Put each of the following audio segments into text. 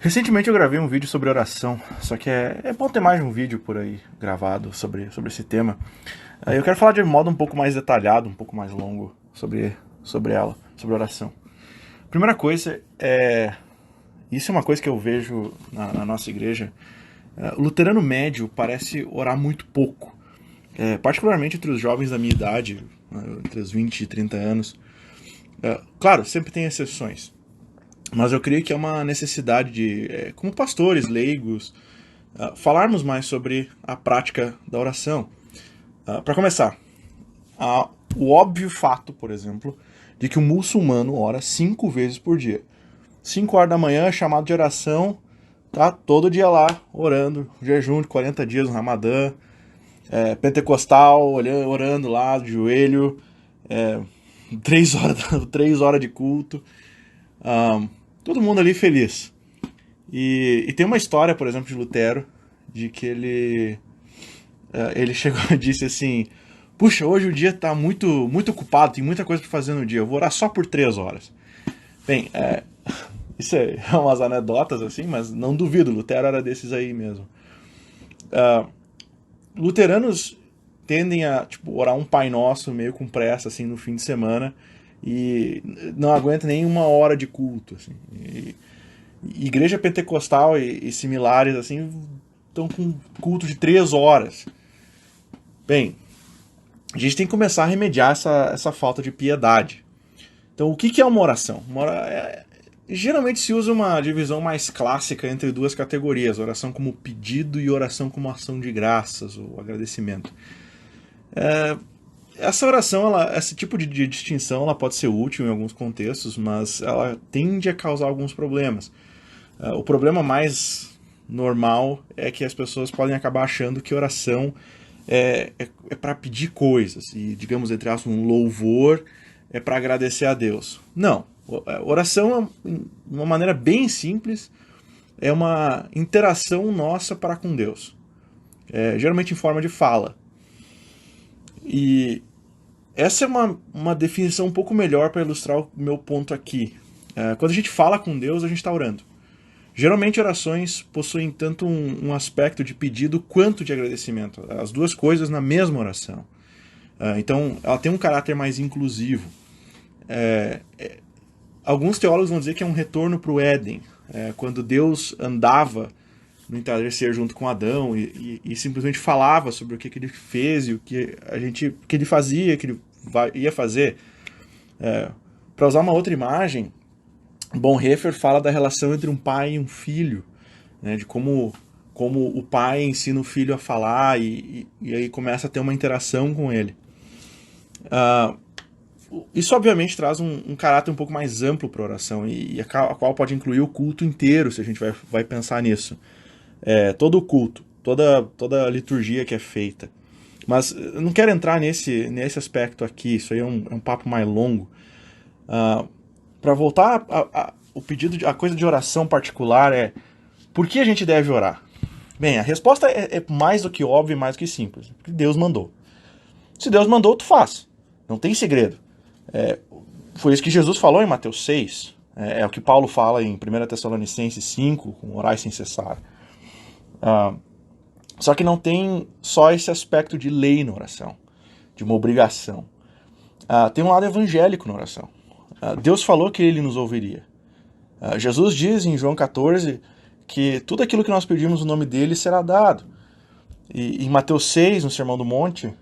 Recentemente eu gravei um vídeo sobre oração, só que é bom ter mais de um vídeo por aí gravado sobre esse tema. Eu quero falar de modo um pouco mais detalhado, um pouco mais longo sobre ela, sobre oração. Primeira coisa isso é uma coisa que eu vejo na nossa igreja. O luterano médio parece orar muito pouco, particularmente entre os jovens da minha idade, entre os 20 e 30 anos. Claro, sempre tem exceções. Mas eu creio que é uma necessidade de, como pastores, leigos, falarmos mais sobre a prática da oração. Para começar, o óbvio fato, por exemplo, de que um muçulmano ora 5 vezes por dia. 5 horas da manhã, chamado de oração, tá todo dia lá, orando, jejum de 40 dias no Ramadã, pentecostal, orando lá, de joelho, 3 horas de culto. Todo mundo ali feliz. E tem uma história, por exemplo, de Lutero, de que ele chegou e disse assim: puxa, hoje o dia está muito ocupado, tem muita coisa para fazer no dia, eu vou orar só por 3 horas. Bem, isso é umas anedotas assim, mas não duvido, Lutero era desses aí mesmo. Luteranos tendem a orar um Pai Nosso meio com pressa assim no fim de semana e não aguenta nem 1 hora de culto. Assim. Igreja pentecostal e similares assim estão com culto de 3 horas. Bem, a gente tem que começar a remediar essa falta de piedade. Então, o que é uma oração? Geralmente se usa uma divisão mais clássica entre duas categorias: oração como pedido e oração como ação de graças ou agradecimento. Essa oração, esse tipo de distinção, ela pode ser útil em alguns contextos, mas ela tende a causar alguns problemas. O problema mais normal é que as pessoas podem acabar achando que oração é para pedir coisas, e, digamos, entre aspas, um louvor é para agradecer a Deus. Não. Oração, de uma maneira bem simples, é uma interação nossa para com Deus. Geralmente em forma de fala. E essa é uma definição um pouco melhor para ilustrar o meu ponto aqui. Quando a gente fala com Deus, a gente está orando. Geralmente orações possuem tanto um aspecto de pedido quanto de agradecimento. As duas coisas na mesma oração. Então, ela tem um caráter mais inclusivo. Alguns teólogos vão dizer que é um retorno para o Éden, quando Deus andava no entardecer junto com Adão e simplesmente falava sobre o que ele fez e o que ele fazia, o que ele ia fazer. Para usar uma outra imagem, Bonhoeffer fala da relação entre um pai e um filho, né, de como o pai ensina o filho a falar e aí começa a ter uma interação com ele. Isso obviamente traz um caráter um pouco mais amplo para a oração e a qual pode incluir o culto inteiro, se a gente vai pensar nisso. Todo o culto, toda a liturgia que é feita. Mas eu não quero entrar nesse aspecto aqui, isso aí é um papo mais longo. Para voltar o pedido, a coisa de oração particular por que a gente deve orar? Bem, a resposta é mais do que óbvia e mais do que simples. Porque Deus mandou. Se Deus mandou, tu faz. Não tem segredo. Foi isso que Jesus falou em Mateus 6. É o que Paulo fala em 1 Tessalonicenses 5, com orar sem cessar. Só que não tem só esse aspecto de lei na oração, de uma obrigação. Tem um lado evangélico na oração. Deus falou que ele nos ouviria. Jesus diz em João 14 que tudo aquilo que nós pedimos no nome dele será dado. E em Mateus 6, no Sermão do Monte,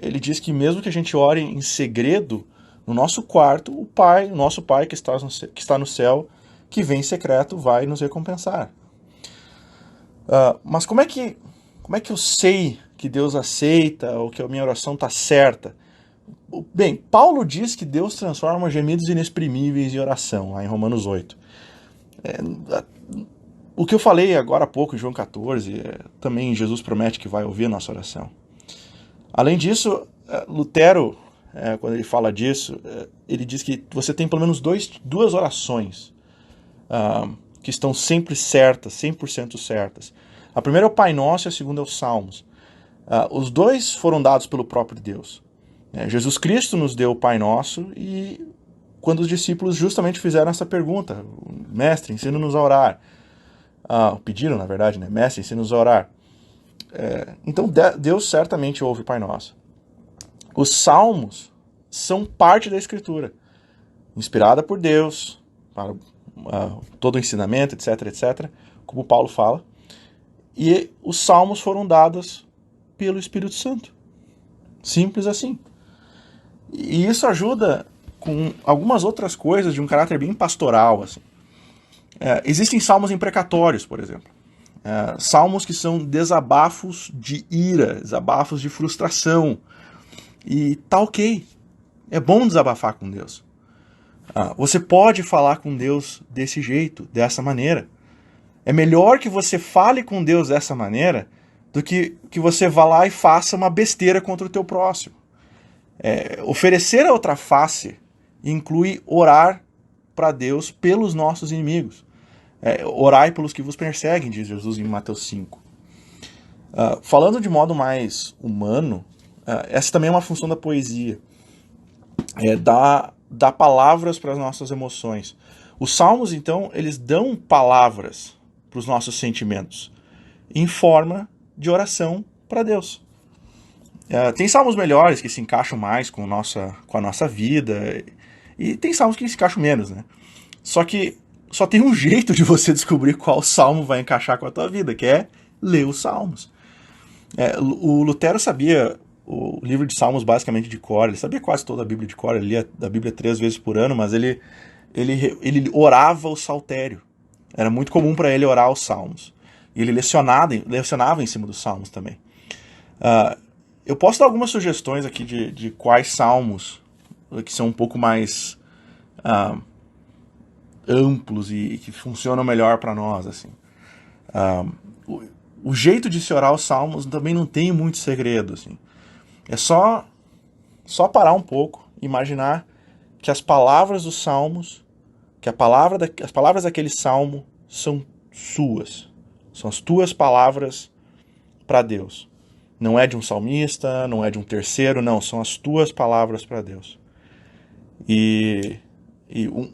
ele diz que mesmo que a gente ore em segredo, no nosso quarto, o nosso Pai que está no céu, que vem em secreto, vai nos recompensar. Mas como é que eu sei que Deus aceita ou que a minha oração está certa? Bem, Paulo diz que Deus transforma gemidos inexprimíveis em oração, lá em Romanos 8. O que eu falei agora há pouco em João 14, também Jesus promete que vai ouvir a nossa oração. Além disso, Lutero, quando ele fala disso, ele diz que você tem pelo menos duas orações que estão sempre certas, 100% certas. A primeira é o Pai Nosso e a segunda é os Salmos. Os dois foram dados pelo próprio Deus. Jesus Cristo nos deu o Pai Nosso e quando os discípulos justamente fizeram essa pergunta: Mestre, ensina-nos a orar. pediram, na verdade, né? Mestre, ensina-nos a orar. Então Deus certamente ouve o Pai Nosso. Os salmos são parte da Escritura, inspirada por Deus, para todo o ensinamento, etc, etc, como Paulo fala. E os salmos foram dados pelo Espírito Santo. Simples assim. E isso ajuda com algumas outras coisas de um caráter bem pastoral, assim. Existem salmos imprecatórios, por exemplo. Salmos que são desabafos de ira, desabafos de frustração. E tá ok. É bom desabafar com Deus. Você pode falar com Deus desse jeito, dessa maneira. É melhor que você fale com Deus dessa maneira do que você vá lá e faça uma besteira contra o teu próximo. Oferecer a outra face inclui orar para Deus pelos nossos inimigos. Orai pelos que vos perseguem, diz Jesus em Mateus 5. Falando de modo mais humano, essa também é uma função da poesia. Dar palavras para as nossas emoções. Os salmos, então, eles dão palavras para os nossos sentimentos em forma de oração para Deus. Tem salmos melhores que se encaixam mais com a nossa vida, e tem salmos que se encaixam menos, né? Só que só tem um jeito de você descobrir qual salmo vai encaixar com a tua vida, que é ler os salmos. O Lutero sabia o livro de salmos basicamente de cor, ele sabia quase toda a Bíblia de cor, ele lia a Bíblia 3 vezes por ano, mas ele orava o saltério. Era muito comum para ele orar os salmos. E ele lecionava em cima dos salmos também. Eu posso dar algumas sugestões aqui de quais salmos que são um pouco mais amplos e que funcionam melhor para nós. Assim. O jeito de se orar os salmos também não tem muito segredo. Assim. É só parar um pouco, imaginar que as palavras dos salmos, que as palavras daquele salmo são suas. São as tuas palavras para Deus. Não é de um salmista, não é de um terceiro, não. São as tuas palavras para Deus. E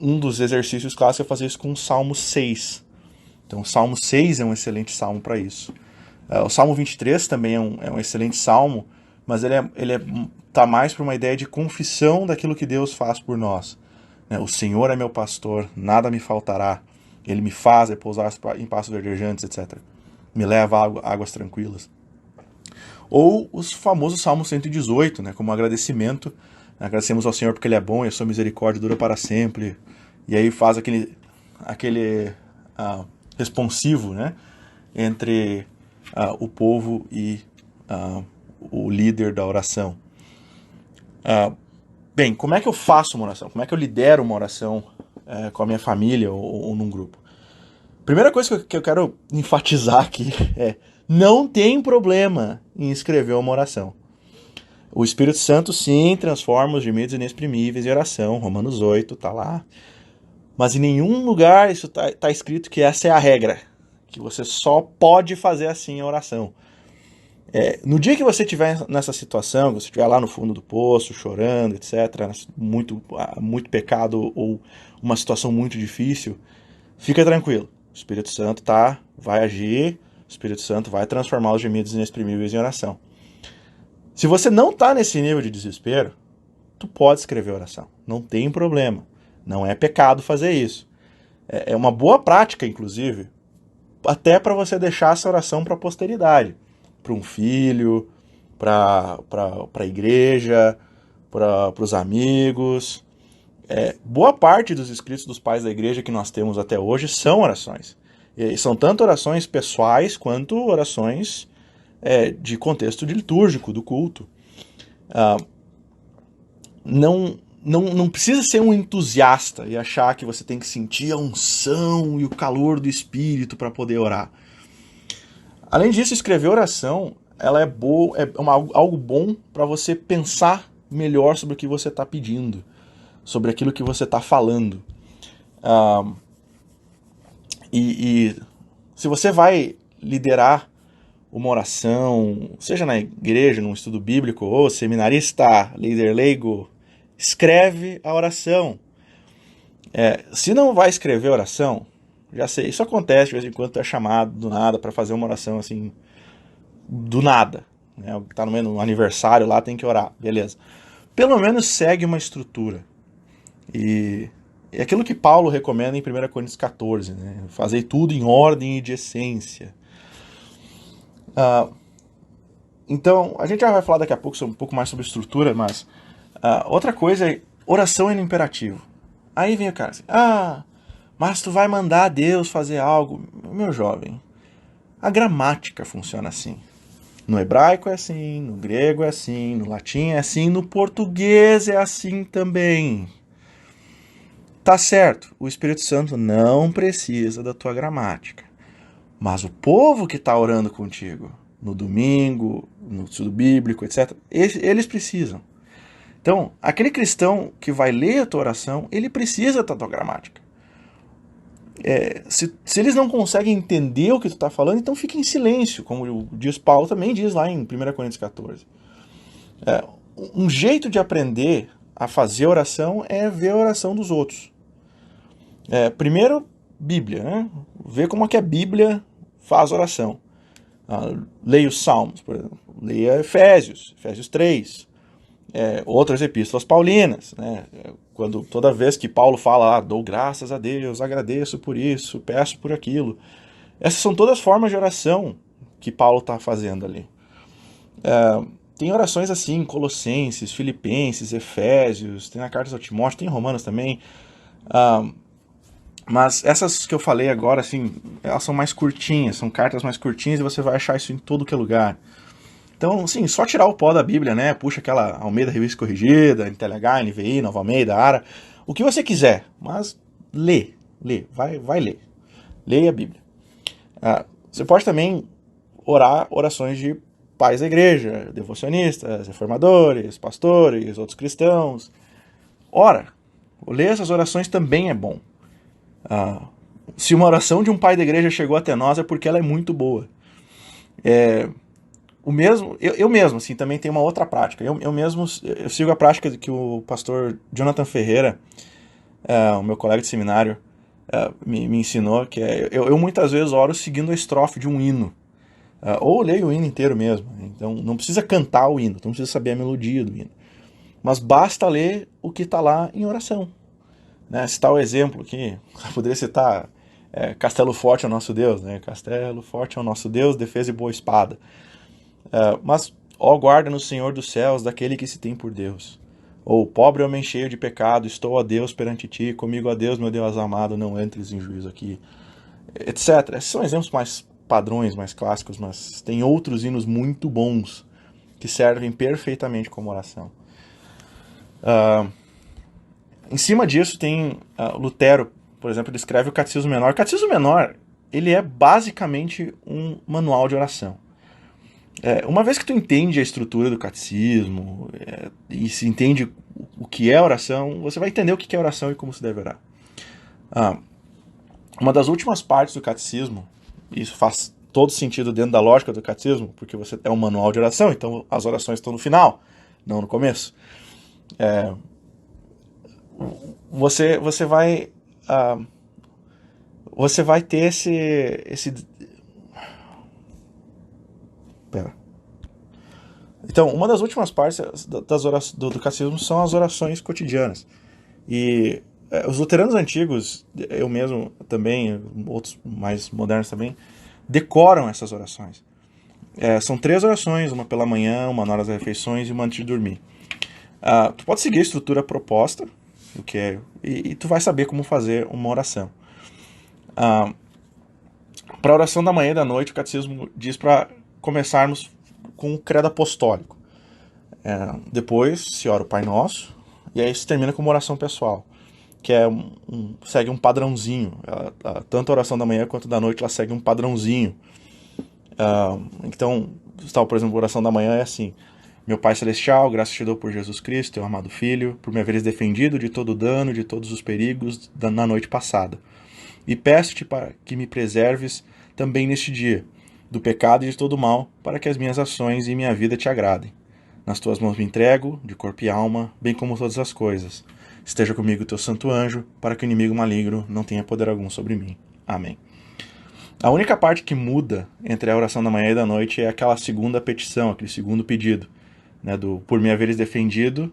um dos exercícios clássicos é fazer isso com o Salmo 6. Então, o Salmo 6 é um excelente salmo para isso. O Salmo 23 também é um excelente salmo, mas ele tá mais para uma ideia de confissão daquilo que Deus faz por nós. O Senhor é meu pastor, nada me faltará. Ele me faz repousar em pastos verdejantes, etc. Me leva a águas tranquilas. Ou os famosos Salmos 118, né, como agradecimento. Agradecemos ao Senhor porque Ele é bom e a sua misericórdia dura para sempre. E aí faz aquele responsivo, né, entre o povo e o líder da oração. Bem, como é que eu faço uma oração? Como é que eu lidero uma oração com a minha família ou num grupo? Primeira coisa que eu quero enfatizar aqui é: não tem problema em escrever uma oração. O Espírito Santo, sim, transforma os gemidos inexprimíveis em oração. Romanos 8, tá lá. Mas em nenhum lugar isso tá escrito que essa é a regra. Que você só pode fazer assim a oração. No dia que você estiver nessa situação, que você estiver lá no fundo do poço, chorando, etc., muito pecado ou uma situação muito difícil, fica tranquilo. O Espírito Santo vai agir, o Espírito Santo vai transformar os gemidos inexprimíveis em oração. Se você não está nesse nível de desespero, tu pode escrever oração. Não tem problema. Não é pecado fazer isso. É uma boa prática, inclusive, até para você deixar essa oração para a posteridade. Para um filho, para a igreja, para os amigos. Boa parte dos escritos dos pais da igreja que nós temos até hoje são orações. E são tanto orações pessoais quanto orações de contexto litúrgico do culto. Não precisa ser um entusiasta e achar que você tem que sentir a unção e o calor do Espírito para poder orar. Além disso, escrever oração ela é algo bom para você pensar melhor sobre o que você está pedindo, sobre aquilo que você está falando. E se você vai liderar uma oração, seja na igreja, num estudo bíblico, ou seminarista, líder leigo, escreve a oração. Se não vai escrever oração, já sei. Isso acontece de vez em quando, tu é chamado do nada para fazer uma oração assim, do nada. Né? Tá no meio do aniversário lá, tem que orar, beleza. Pelo menos segue uma estrutura. E é aquilo que Paulo recomenda em 1 Coríntios 14, né? Fazer tudo em ordem e de essência. Então, a gente já vai falar daqui a pouco um pouco mais sobre estrutura, mas outra coisa é oração é no imperativo. Aí vem o cara assim, mas tu vai mandar Deus fazer algo. Meu jovem, a gramática funciona assim. No hebraico é assim, no grego é assim, no latim é assim, no português é assim também. Tá certo, o Espírito Santo não precisa da tua gramática. Mas o povo que está orando contigo, no domingo, no estudo bíblico, etc., eles precisam. Então, aquele cristão que vai ler a tua oração, ele precisa da tua gramática. Se eles não conseguem entender o que tu está falando, então fique em silêncio, como diz Paulo também diz lá em 1 Coríntios 14. Um jeito de aprender a fazer oração é ver a oração dos outros. Primeiro, Bíblia, né? Ver como é que a Bíblia faz oração. Leia os Salmos, por exemplo. Leia Efésios 3. Outras epístolas paulinas, né? Toda vez que Paulo fala, dou graças a Deus, agradeço por isso, peço por aquilo. Essas são todas formas de oração que Paulo está fazendo ali. Tem orações assim, Colossenses, Filipenses, Efésios, tem na carta de Timóteo, tem em Romanos também. Mas essas que eu falei agora, assim, elas são mais curtinhas, são cartas mais curtinhas e você vai achar isso em todo que é lugar. Então, sim, só tirar o pó da Bíblia, né? Puxa aquela Almeida Revista Corrigida, NTLH, NVI, Nova Almeida, ARA, o que você quiser, mas lê, vai ler. Leia a Bíblia. Você pode também orar orações de pais da igreja, devocionistas, reformadores, pastores, outros cristãos. Ora, ler essas orações também é bom. Se uma oração de um pai da igreja chegou até nós é porque ela é muito boa. Eu mesmo, assim, também tenho uma outra prática. Eu sigo a prática que o pastor Jonathan Ferreira, o meu colega de seminário, me ensinou, que eu muitas vezes oro seguindo a estrofe de um hino. Ou leio o hino inteiro mesmo. Então não precisa cantar o hino, não precisa saber a melodia do hino. Mas basta ler o que está lá em oração. Né? Citar o exemplo aqui, poderia citar Castelo Forte é o nosso Deus, né? Castelo Forte é o nosso Deus, defesa e boa espada. Mas, ó, guarda no Senhor dos céus daquele que se tem por Deus. Ou, pobre homem cheio de pecado, estou a Deus perante ti, comigo a Deus, meu Deus amado, não entres em juízo aqui, etc. Esses são exemplos mais padrões, mais clássicos, mas tem outros hinos muito bons que servem perfeitamente como oração. Em cima disso tem Lutero, por exemplo, ele escreve o Catecismo Menor. O Catecismo Menor, ele é basicamente um manual de oração. Uma vez que tu entende a estrutura do catecismo e se entende o que é oração, você vai entender o que é oração e como se deve orar. Uma das últimas partes do catecismo, isso faz todo sentido dentro da lógica do catecismo, porque você é um manual de oração, então as orações estão no final, não no começo. Você vai ter esse Então, uma das últimas partes do catecismo são as orações cotidianas. E os luteranos antigos, eu mesmo também, outros mais modernos também, decoram essas orações. São 3 orações, uma pela manhã, uma na hora das refeições e uma antes de dormir. Tu pode seguir a estrutura proposta, e tu vai saber como fazer uma oração. Para a oração da manhã e da noite, o catecismo diz para começarmos com o credo apostólico. Depois se ora o Pai Nosso, e aí se termina com uma oração pessoal, que segue um padrãozinho. Tanto a oração da manhã quanto da noite ela segue um padrãozinho. Então, por exemplo, a oração da manhã é assim: meu Pai Celestial, graças te dou por Jesus Cristo, teu amado Filho, por me haveres defendido de todo o dano, de todos os perigos na noite passada. E peço-te para que me preserves também neste dia, do pecado e de todo o mal, para que as minhas ações e minha vida te agradem. Nas tuas mãos me entrego, de corpo e alma, bem como todas as coisas. Esteja comigo o teu santo anjo, para que o inimigo maligno não tenha poder algum sobre mim. Amém. A única parte que muda entre a oração da manhã e da noite é aquela segunda petição, aquele segundo pedido, né, do por me haveres defendido,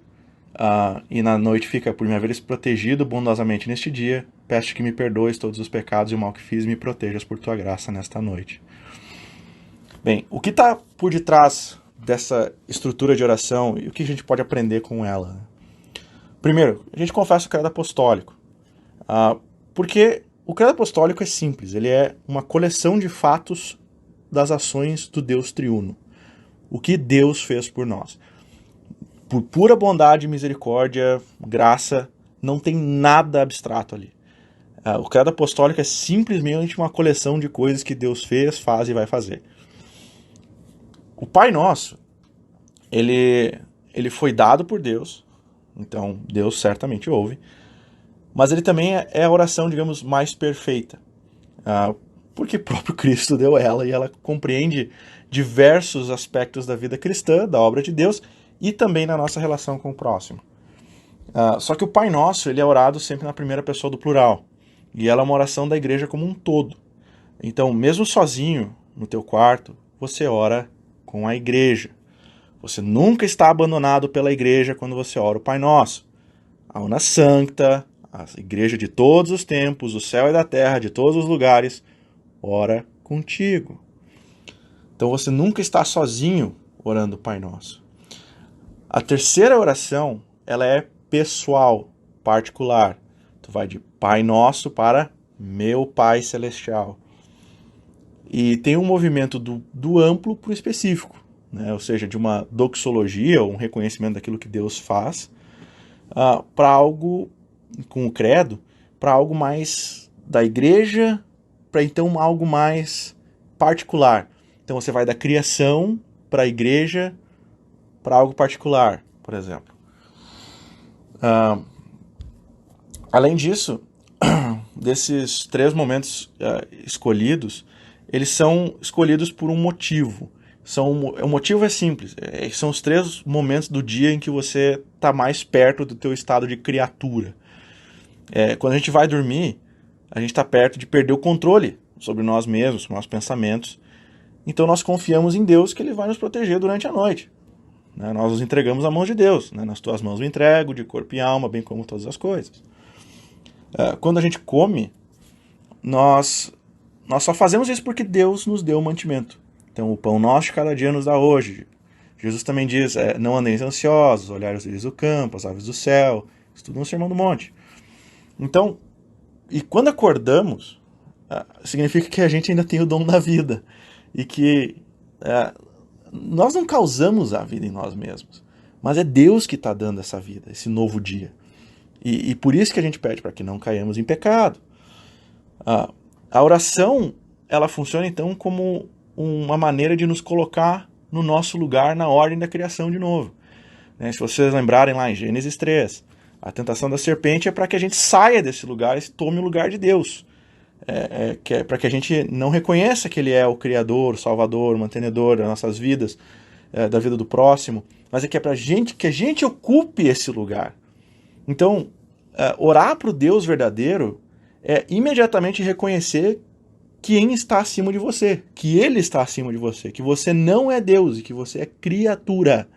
e na noite fica por me haveres protegido bondosamente neste dia, peço que me perdoes todos os pecados e o mal que fiz e me protejas por tua graça nesta noite. Bem, o que está por detrás dessa estrutura de oração e o que a gente pode aprender com ela? Primeiro, a gente confessa o credo apostólico, porque o credo apostólico é simples, ele é uma coleção de fatos das ações do Deus triuno. O que Deus fez por nós. Por pura bondade, misericórdia, graça, não tem nada abstrato ali. O credo apostólico é simplesmente uma coleção de coisas que Deus fez, faz e vai fazer. O Pai Nosso, ele foi dado por Deus, então Deus certamente ouve, mas ele também é a oração, digamos, mais perfeita, porque o próprio Cristo deu ela e ela compreende diversos aspectos da vida cristã, da obra de Deus e também na nossa relação com o próximo. Só que o Pai Nosso ele é orado sempre na primeira pessoa do plural, e ela é uma oração da igreja como um todo. Então, mesmo sozinho no teu quarto, você ora com a igreja. Você nunca está abandonado pela igreja quando você ora o Pai Nosso. A Una Sancta, a igreja de todos os tempos, o céu e da terra, de todos os lugares, ora contigo. Então você nunca está sozinho orando o Pai Nosso. A terceira oração, ela é pessoal, particular. Tu vai de Pai Nosso para meu Pai Celestial. E tem um movimento do amplo para o específico, né? Ou seja, de uma doxologia, ou um reconhecimento daquilo que Deus faz, para algo, com o credo, para algo mais da igreja, para então algo mais particular. Então você vai da criação para a igreja, para algo particular, por exemplo. Além disso, desses três momentos escolhidos, eles são escolhidos por um motivo. O motivo é simples, são os três momentos do dia em que você está mais perto do teu estado de criatura. Quando a gente vai dormir, a gente está perto de perder o controle sobre nós mesmos, sobre nossos pensamentos. Então nós confiamos em Deus que Ele vai nos proteger durante a noite. Né? Nós nos entregamos à mão de Deus. Né? Nas tuas mãos me entrego, de corpo e alma, bem como todas as coisas. Quando a gente come, nós só fazemos isso porque Deus nos deu o mantimento. Então o pão nosso de cada dia nos dá hoje. Jesus também diz, não andeis ansiosos, olhai os lírios do campo, as aves do céu. Isso tudo no Sermão do Monte. Então, e quando acordamos, significa que a gente ainda tem o dom da vida. E que nós não causamos a vida em nós mesmos. Mas é Deus que está dando essa vida, esse novo dia. E por isso que a gente pede para que não caiamos em pecado. A oração, ela funciona então como uma maneira de nos colocar no nosso lugar na ordem da criação de novo. Se vocês lembrarem lá em Gênesis 3, a tentação da serpente é para que a gente saia desse lugar e tome o lugar de Deus. Para que a gente não reconheça que Ele é o Criador, o Salvador, o mantenedor das nossas vidas, da vida do próximo, mas que é para que a gente ocupe esse lugar. Então, orar para o Deus verdadeiro é imediatamente reconhecer quem está acima de você, que Ele está acima de você, que você não é Deus e que você é criatura.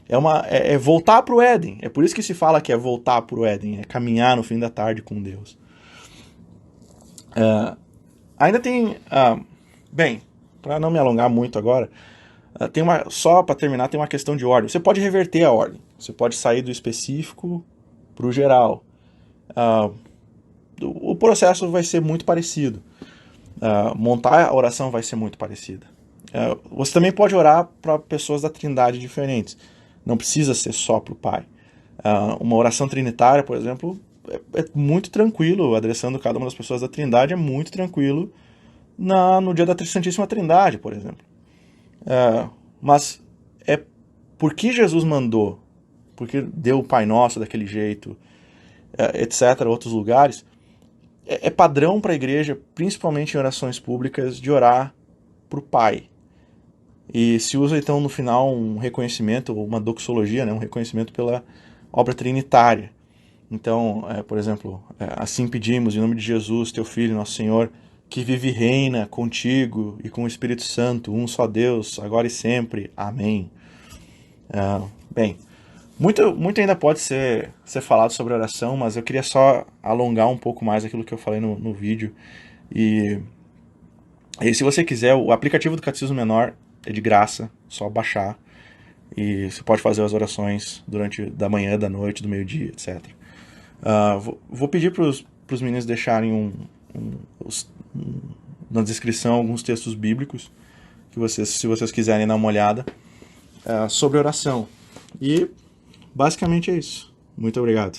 É voltar para o Éden. É por isso que se fala que é voltar para o Éden, é caminhar no fim da tarde com Deus. Ainda tem... bem, para não me alongar muito agora, só para terminar, tem uma questão de ordem. Você pode reverter a ordem. Você pode sair do específico para o geral. O processo vai ser muito parecido. Montar a oração vai ser muito parecida. Você também pode orar para pessoas da Trindade diferentes. Não precisa ser só para o Pai. Uma oração trinitária, por exemplo, é muito tranquilo, adressando cada uma das pessoas da Trindade, é muito tranquilo no dia da Santíssima Trindade, por exemplo. Mas é porque Jesus mandou, porque deu o Pai Nosso daquele jeito, etc., outros lugares, é padrão para a igreja, principalmente em orações públicas, de orar para o Pai. E se usa então no final um reconhecimento, uma doxologia, né, um reconhecimento pela obra trinitária. Então, por exemplo, assim pedimos, em nome de Jesus, teu Filho, nosso Senhor, que vive e reina contigo e com o Espírito Santo, um só Deus, agora e sempre. Amém. Bem, muito ainda pode ser falado sobre oração, mas eu queria só alongar um pouco mais aquilo que eu falei no vídeo. E se você quiser, o aplicativo do Catecismo Menor é de graça, só baixar. E você pode fazer as orações durante da manhã, da noite, do meio-dia, etc. Vou pedir para os meninos deixarem na descrição alguns textos bíblicos que se vocês quiserem dar uma olhada sobre oração. E basicamente é isso. Muito obrigado.